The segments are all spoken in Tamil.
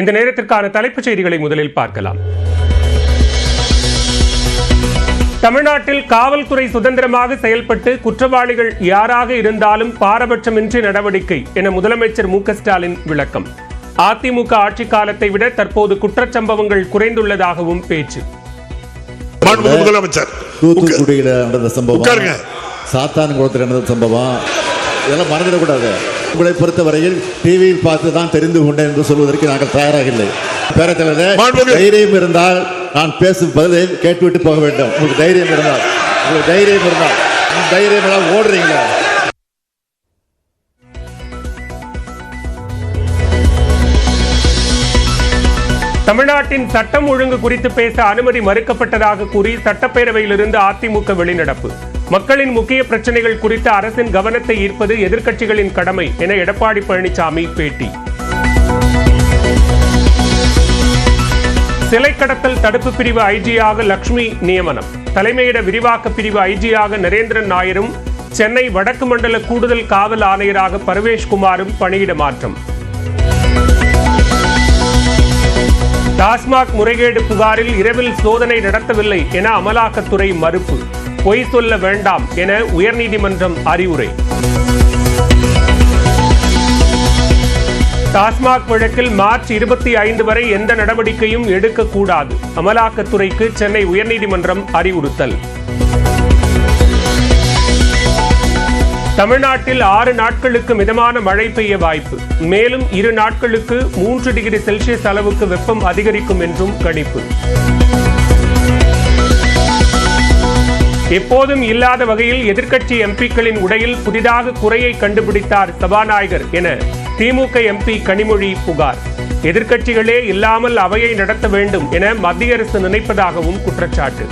இந்த நேரத்திற்கான தலைப்புச் செய்திகளை முதலில் பார்க்கலாம். தமிழ்நாட்டில் காவல்துறை சுதந்திரமாக செயல்பட்டு குற்றவாளிகள் யாராக இருந்தாலும் பாரபட்சமின்றி நடவடிக்கை என முதலமைச்சர் மு.க.ஸ்டாலின் விளக்கம். அதிமுக ஆட்சி காலத்தை விட தற்போது குற்றச்சம்பவங்கள் குறைந்துள்ளதாகவும் பேச்சு. முதலமைச்சர் தூத்துக்குடியில் நடந்த சம்பவம், சாத்தான்குளத்தில் நடந்த சம்பவம், இதெல்லாம் மறந்துடக்கூடாது. உங்களை பொறுத்தவரையில் டிவியில் பார்த்து தான் தெரிந்து கொண்டேன் என்று சொல்வதற்கு நாங்கள் தயாராக இல்லை. பேரத்தலைவரே, தைரியம் இருந்தால் நான் பேசும் பதிலை கேட்டுவிட்டு போக வேண்டும். உங்களுக்கு தைரியம் இருந்தால் தைரியம் ஓடுறீங்களா? தமிழ்நாட்டின் சட்டம் ஒழுங்கு குறித்து பேச அனுமதி மறுக்கப்பட்டதாக கூறி சட்டப்பேரவையிலிருந்து அதிமுக வெளிநடப்பு. மக்களின் முக்கிய பிரச்சனைகள் குறித்து அரசின் கவனத்தை ஈர்ப்பது எதிர்க்கட்சிகளின் கடமை என எடப்பாடி பழனிசாமி பேட்டி. சிலை கடத்தல் தடுப்பு பிரிவு ஐஜியாக லட்சுமி நியமனம். தலைமையிட விரிவாக்க பிரிவு ஐஜியாக நரேந்திரன் நாயரும், சென்னை வடக்கு மண்டல கூடுதல் காவல் ஆணையராக பர்வேஷ்குமாரும் பணியிட மாற்றம். டாஸ்மாக் முறைகேடு புகாரில் இரவில் சோதனை நடத்தவில்லை என அமலாக்கத்துறை மறுப்பு. பொய் சொல்ல வேண்டாம் என உயர்நீதிமன்றம் அறிவுரை. டாஸ்மாக் வழக்கில் மார்ச் 25 வரை எந்த நடவடிக்கையும் எடுக்கக்கூடாது. அமலாக்கத்துறைக்கு சென்னை உயர்நீதிமன்றம் அறிவுறுத்தல். தமிழ்நாட்டில் 6 நாட்களுக்கு மிதமான மழை பெய்ய வாய்ப்பு. மேலும் 2 நாட்களுக்கு 3 டிகிரி செல்சியஸ் அளவுக்கு வெப்பம் அதிகரிக்கும் என்றும் கணிப்பு. எப்போதும் இல்லாத வகையில் எதிர்க்கட்சி எம்பிக்களின் உடையில் புதிதாக குறையை கண்டுபிடித்தார் சபாநாயகர் என திமுக எம்பி கனிமொழி புகார். எதிர்க்கட்சிகளே இல்லாமல் அவையை நடத்த வேண்டும் என மத்திய அரசு நினைப்பதாகவும் குற்றச்சாட்டு.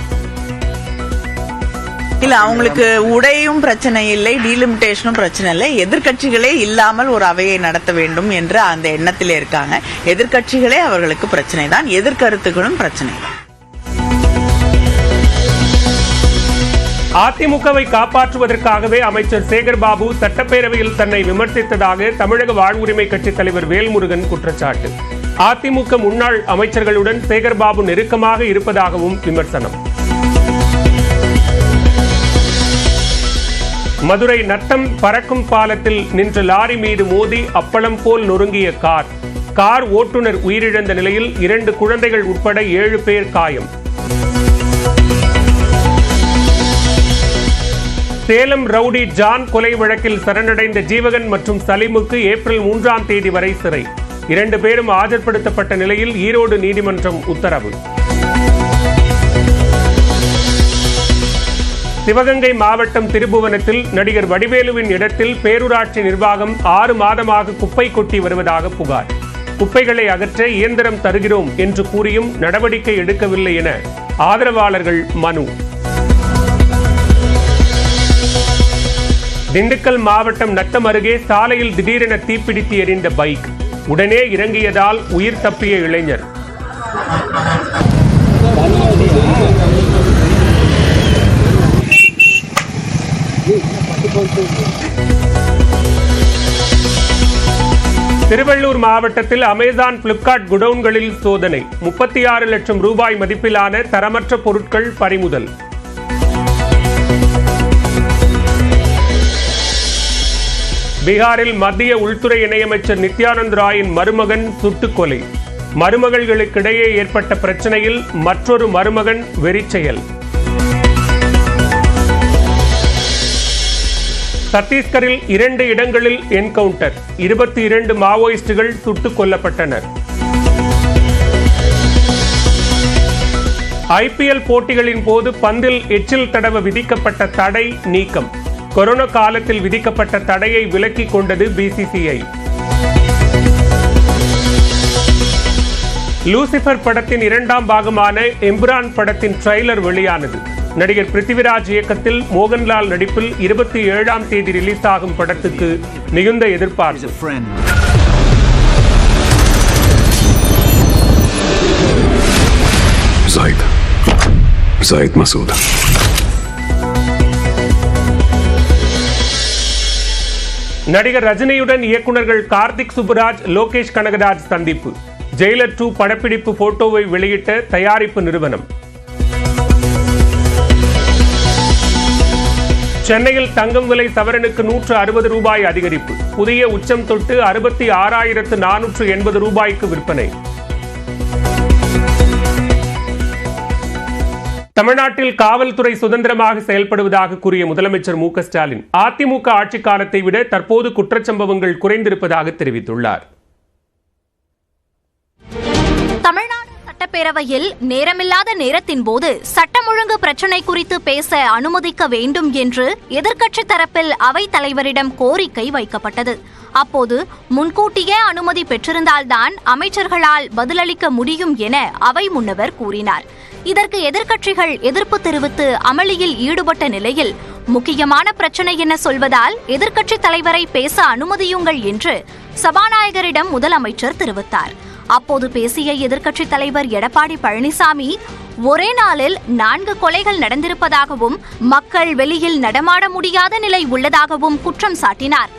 இல்ல, அவங்களுக்கு உடையும் பிரச்சனை இல்லை, டீலிமிட்டேஷனும் பிரச்சனை இல்லை. எதிர்கட்சிகளே இல்லாமல் ஒரு அவையை நடத்த வேண்டும் என்று அந்த எண்ணத்திலே இருக்காங்க. எதிர்கட்சிகளே அவர்களுக்கு பிரச்சனை தான், எதிர்கருத்துகளும் பிரச்சனை தான். அதிமுகவை காப்பாற்றுவதற்காகவே அமைச்சர் சேகர்பாபு சட்டப்பேரவையில் தன்னை விமர்சித்ததாக தமிழக வாழ்வுரிமை கட்சித் தலைவர் வேல்முருகன் குற்றச்சாட்டு. அதிமுக முன்னாள் அமைச்சர்களுடன் சேகர்பாபு நெருக்கமாக இருப்பதாகவும் விமர்சனம். மதுரை நத்தம் பறக்கும் பாலத்தில் நின்ற லாரி மீது மோதி அப்பளம் போல் நொறுங்கிய கார் ஓட்டுநர் உயிரிழந்த நிலையில் 2 குழந்தைகள் உட்பட 7 பேர் காயம். சேலம் ரவுடி ஜான் கொலை வழக்கில் சரணடைந்த ஜீவகன் மற்றும் சலீமுக்கு ஏப்ரல் 3ஆம் தேதி வரை சிறை. 2 பேரும் ஆஜர்படுத்தப்பட்ட நிலையில் ஈரோடு நீதிமன்றம் உத்தரவு. சிவகங்கை மாவட்டம் திருபுவனத்தில் நடிகர் வடிவேலுவின் இடத்தில் பேரூராட்சி நிர்வாகம் 6 மாதமாக குப்பை கொட்டி வருவதாக புகார். குப்பைகளை அகற்ற இயந்திரம் தருகிறோம் என்று கூறியும் நடவடிக்கை எடுக்கவில்லை என ஆதரவாளர்கள் மனு. திண்டுக்கல் மாவட்டம் நத்தம் அருகே சாலையில் திடீரென தீப்பிடித்து எரிந்த பைக். உடனே இறங்கியதால் உயிர் தப்பிய இளைஞர். திருவள்ளூர் மாவட்டத்தில் அமேசான், பிளிப்கார்ட் குடவுன்களில் சோதனை. 36 லட்சம் ரூபாய் மதிப்பிலான தரமற்ற பொருட்கள் பறிமுதல். பீகாரில் மத்திய உள்துறை இணையமைச்சர் நித்யானந்த் ராயின் மருமகன் சுட்டுக் கொலை. மருமகள்களுக்கிடையே ஏற்பட்ட பிரச்சனையில் மற்றொரு மருமகன் வெறிச்செயல். சத்தீஸ்கரில் 2 இடங்களில் என்கவுண்டர். 22 மாவோயிஸ்டுகள் சுட்டுக் கொல்லப்பட்டனர். ஐபிஎல் போட்டிகளின் போது பந்தில் எச்சில் தடவ விதிக்கப்பட்ட தடை நீக்கம். கொரோனா காலத்தில் விதிக்கப்பட்ட தடையை விலக்கிக் கொண்டது பிசிசிஐ. லூசிபர் படத்தின் 2ஆம் பாகமான எம்புரான் படத்தின் ட்ரெய்லர் வெளியானது. நடிகர் பிருத்திவிராஜ் இயக்கத்தில் மோகன்லால் நடிப்பில் 27ஆம் தேதி ரிலீஸ் ஆகும் படத்துக்கு மிகுந்த எதிர்பார்ப்பு. Zaid Masood. நடிகர் ரஜினியுடன் இயக்குநர்கள் கார்த்திக் சுப்புராஜ், லோகேஷ் கனகராஜ் சந்திப்பு. ஜெயிலர் 2 படப்பிடிப்பு போட்டோவை வெளியிட்ட தயாரிப்பு நிறுவனம். சென்னையில் தங்கம் விலை சவரனுக்கு 160 ரூபாய் அதிகரிப்பு. புதிய உச்சம் தொட்டு 66,480 ரூபாய்க்கு விற்பனை. தமிழ்நாட்டில் காவல்துறை சுதந்திரமாக செயல்படுவதாக கூறிய முதலமைச்சர் மு.க.ஸ்டாலின் அதிமுக ஆட்சி காலத்தை விட தற்போது குற்றச்சம்பவங்கள் குறைந்திருப்பதாக தெரிவித்துள்ளார். சட்டப்பேரவையில் நேரமில்லாத நேரத்தின் போது சட்டம் ஒழுங்கு பிரச்சினை குறித்து பேச அனுமதிக்க வேண்டும் என்று எதிர்க்கட்சி தரப்பில் அவைத் தலைவரிடம் கோரிக்கை வைக்கப்பட்டது. அப்போது முன்கூட்டியே அனுமதி பெற்றிருந்தால்தான் அமைச்சர்களால் பதிலளிக்க முடியும் என அவை முன்னவர் கூறினார். இதற்கு எதிர்க்கட்சிகள் எதிர்ப்பு தெரிவித்து அமளியில் ஈடுபட்ட நிலையில் முக்கியமான பிரச்சினை என சொல்வதால் எதிர்க்கட்சி தலைவரை பேச அனுமதியுங்கள் என்று சபாநாயகரிடம் முதலமைச்சர் தெரிவித்தார். அப்போது பேசிய எதிர்க்கட்சித் தலைவர் எடப்பாடி பழனிசாமி ஒரே நாளில் 4 கொலைகள் நடந்திருப்பதாகவும் மக்கள் வெளியில் நடமாட முடியாத நிலை உள்ளதாகவும் குற்றம் சாட்டினார்.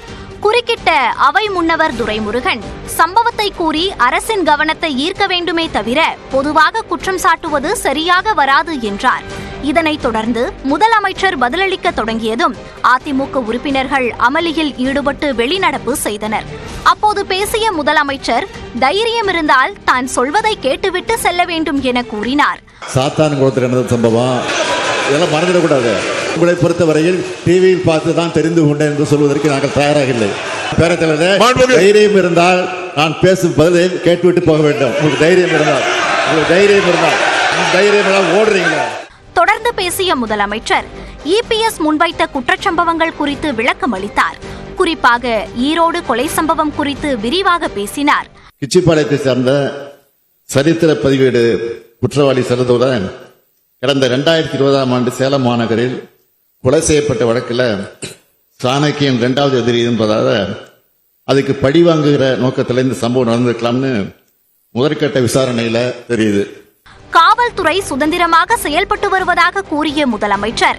குறுக்கிட்ட அவை முன்னவர் துரைமுருகன் சம்பவத்தை கூறி அரசின் கவனத்தை ஈர்க்க வேண்டுமே தவிர பொதுவாக குற்றம் சாட்டுவது சரியாக வராது என்றார். இதனைத் தொடர்ந்து முதலமைச்சர் பதிலளிக்க தொடங்கியதும் அதிமுக உறுப்பினர்கள் அமளியில் ஈடுபட்டு வெளிநடப்பு செய்தனர். அப்போது பேசிய முதலமைச்சர் தைரியம் இருந்தால் தான் சொல்வதை கேட்டுவிட்டு செல்ல வேண்டும் என கூறினார். சாத்தான் குளத்தில் நடந்த சம்பவம் இதெல்லாம் மறந்துடக்கூடாது. உங்களை பொறுத்தவரையில் டிவியில் பார்த்து தான் தெரிந்து கொண்டேன் என்று சொல்வதற்கு நாங்கள் தயாராக இல்லை. பேரத்தலைவரே, தைரியம் இருந்தால் நான் பேசும் பதிலை கேட்டுவிட்டு போக வேண்டும். உங்களுக்கு தைரியம் இருந்தால் ஓடுறீங்களா? தொடர்ந்து பேசிய முதலமைச்சர் இபிஎஸ் முன்வைத்த குற்றச்சம்பவங்கள் குறித்து விளக்கம் அளித்தார். குறிப்பாக ஈரோடு கொலை சம்பவம் குறித்து விரிவாக பேசினார். கிச்சிப்பாளையத்தை சார்ந்த சரித்திர பதிவேடு குற்றவாளி சென்றதுடன் கடந்த 2020ஆம் ஆண்டு சேலம் மாநகரில் கொலை செய்யப்பட்ட வழக்கில் சாணக்கியன் 2வது எதிரி என்பதாக அதுக்கு பழி வாங்குகிற நோக்கத்தில் இந்த சம்பவம் நடந்திருக்கலாம்னு முதற்கட்ட விசாரணையில தெரியுது. காவல்துறை சுதந்திரமாக செயல்பட்டு வருவதாக கூறிய முதலமைச்சர்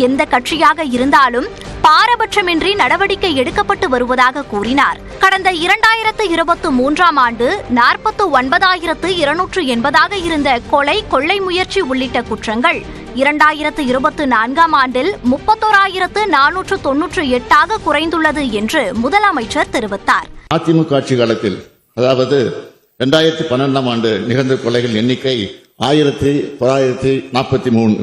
எந்த கட்சியாக இருந்தாலும் பாரபட்சமின்றி நடவடிக்கை எடுக்கப்பட்டு வருவதாக கூறினார். கடந்த 2023ஆம் ஆண்டு 49,280 இருந்த கொலை, கொள்ளை முயற்சி உள்ளிட்ட குற்றங்கள் 2024ஆம் ஆண்டில் 31,498 குறைந்துள்ளது என்று முதலமைச்சர் தெரிவித்தார். அதிமுக ஆட்சி காலத்தில், அதாவது 2012ஆம் ஆண்டு நிகழ்ந்த கொலைகள் எண்ணிக்கை 1943.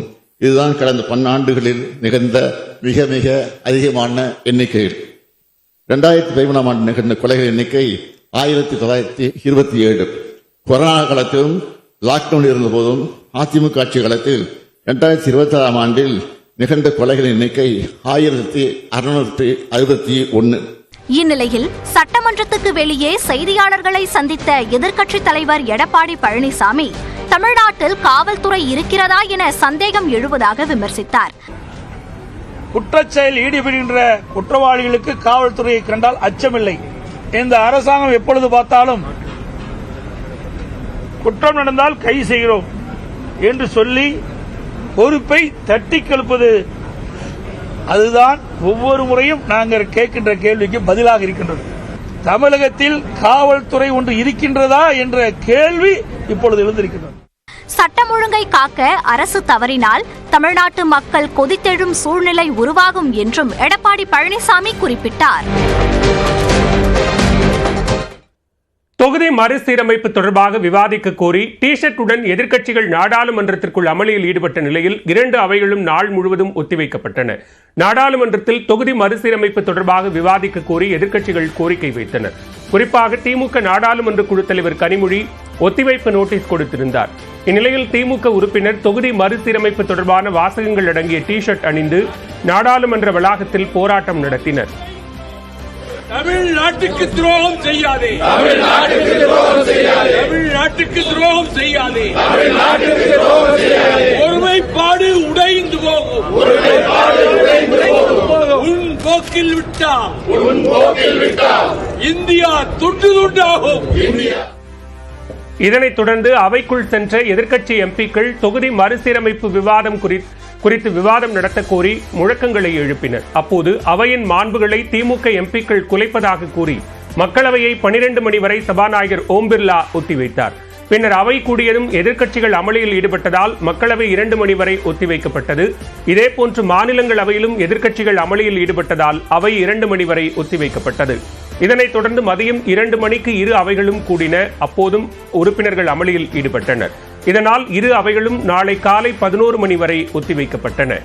இதுதான் கடந்த 10 ஆண்டுகளில் நிகழ்ந்த மிக மிக அதிகமான எண்ணிக்கைகள். 2013ஆம் ஆண்டு நிகழ்ந்த கொலைகள் எண்ணிக்கை 1927. கொரோனா காலத்திலும் லாக்டவுன் இருந்த போதும் அதிமுக ஆட்சி காலத்தில் 2026ஆம் ஆண்டில் நிகழ்ந்த கொலைகள் எண்ணிக்கை 1661. இந்நிலையில் சட்டமன்றத்துக்கு வெளியே செய்தியாளர்களை சந்தித்த எதிர்க்கட்சித் தலைவர் எடப்பாடி பழனிசாமி தமிழ்நாட்டில் காவல்துறை இருக்கிறதா என சந்தேகம் எழுவதாக விமர்சித்தார். குற்றச்செயல் ஈடுபடுகின்ற குற்றவாளிகளுக்கு காவல்துறையை கண்டால் அச்சமில்லை. இந்த அரசாங்கம் எப்பொழுது பார்த்தாலும் குற்றம் நடந்தால் கைது செய்கிறோம் என்று சொல்லி பொறுப்பை தட்டி கெழுப்பது, அதுதான் ஒவ்வொரு முறையும் நாங்கள் கேட்கின்ற கேள்விக்கு பதிலாக இருக்கின்றது. தமிழகத்தில் காவல்துறை ஒன்று இருக்கின்றதா என்ற கேள்வி இப்பொழுது எழுந்திருக்கின்றது. சட்டம் ஒழுங்கை காக்க அரசு தவறினால் தமிழ்நாட்டு மக்கள் கொதித்தெழும் சூழ்நிலை உருவாகும் என்றும் எடப்பாடி பழனிசாமி குறிப்பிட்டார். தொகுதி மறுசீரமைப்பு தொடர்பாக விவாதிக்க கோரி டி-ஷர்ட்டுடன் எதிர்க்கட்சிகள் நாடாளுமன்றத்திற்குள் அமளியில் ஈடுபட்ட நிலையில் 2 அவைகளும் நாள் முழுவதும் ஒத்திவைக்கப்பட்டன. நாடாளுமன்றத்தில் தொகுதி மறுசீரமைப்பு தொடர்பாக விவாதிக்க கோரி எதிர்க்கட்சிகள் கோரிக்கை வைத்தனர். குறிப்பாக திமுக நாடாளுமன்ற குழு தலைவர் கனிமொழி ஒத்திவைப்பு நோட்டீஸ் கொடுத்திருந்தார். இந்நிலையில் திமுக உறுப்பினர் தொகுதி மறுசீரமைப்பு தொடர்பான வாசகங்கள் அடங்கிய டி-ஷர்ட் அணிந்து நாடாளுமன்ற வளாகத்தில் போராட்டம் நடத்தினர். தமிழ்நாட்டுக்கு துரோகம் செய்யாதே, தமிழ்நாட்டுக்கு துரோகம் செய்யாதே, தமிழ்நாட்டுக்கு துரோகம் செய்யாதே, தமிழ்நாட்டுக்கு துரோகம் செய்யாதே, ஒருமைப்பாடு உடைந்து போகும், ஒருமைப்பாடு உடைந்து போகும், உன் போக்கில் விட்டா, உன் போக்கில் விட்டா இந்தியா துண்டு துண்டாகும். இதனைத் தொடர்ந்து அவைக்குள் சென்ற எதிர்க்கட்சி எம்பிக்கள் தொகுதி மறுசீரமைப்பு விவாதம் குறித்து விவாதம் நடத்த கோரி முழக்கங்களை எழுப்பினர். அப்போது அவையின் மாண்புகளை திமுக எம்பிக்கள் குலைப்பதாக கூறி மக்களவையை 12 மணி வரை சபாநாயகர் ஓம் பிர்லா ஒத்திவைத்தார். பின்னர் அவை கூடியதும் எதிர்க்கட்சிகள் அமளியில் ஈடுபட்டதால் மக்களவை 2 மணி வரை ஒத்திவைக்கப்பட்டது. இதேபோன்று மாநிலங்களவையிலும் எதிர்க்கட்சிகள் அமளியில் ஈடுபட்டதால் அவை 2 மணி வரை ஒத்திவைக்கப்பட்டது. இதனைத் தொடர்ந்து மதியம் 2 மணிக்கு இரு அவைகளும் கூடின. அப்போதும் உறுப்பினர்கள் அமளியில் ஈடுபட்டனர். இதனால் இரு அவைகளும் நாளை காலை 11 மணி வரை ஒத்திவைக்கப்பட்டன.